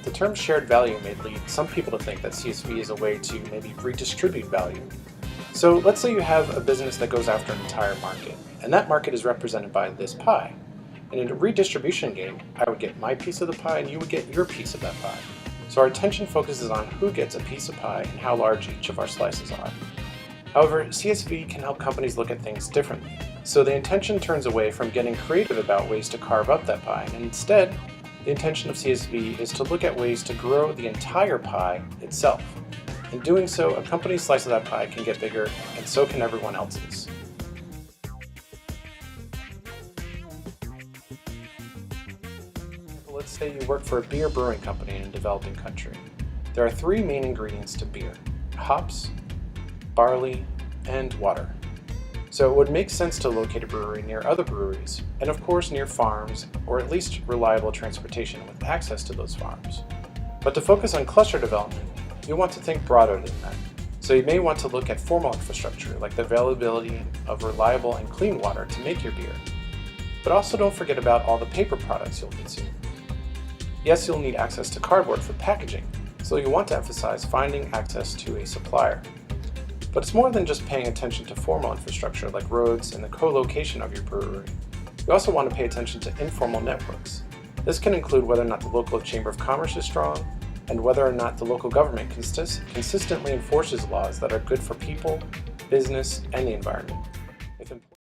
The term shared value may lead some people to think that CSV is a way to maybe redistribute value. So let's say you have a business that goes after an entire market, and that market is represented by this pie. And in a redistribution game, I would get my piece of the pie and you would get your piece of that pie. So our attention focuses on who gets a piece of pie and how large each of our slices are. However, CSV can help companies look at things differently. So the intention turns away from getting creative about ways to carve up that pie, and instead, the intention of CSV is to look at ways to grow the entire pie itself. In doing so, a company's slice of that pie can get bigger, and so can everyone else's. Let's say you work for a beer brewing company in a developing country. There are three main ingredients to beer: hops, barley, and water. So it would make sense to locate a brewery near other breweries, and of course near farms, or at least reliable transportation with access to those farms. But to focus on cluster development, you'll want to think broader than that. So you may want to look at formal infrastructure, like the availability of reliable and clean water to make your beer. But also don't forget about all the paper products you'll consume. Yes, you'll need access to cardboard for packaging, so you'll want to emphasize finding access to a supplier. But it's more than just paying attention to formal infrastructure like roads and the co-location of your brewery. You also want to pay attention to informal networks. This can include whether or not the local Chamber of Commerce is strong, and whether or not the local government consistently enforces laws that are good for people, business, and the environment.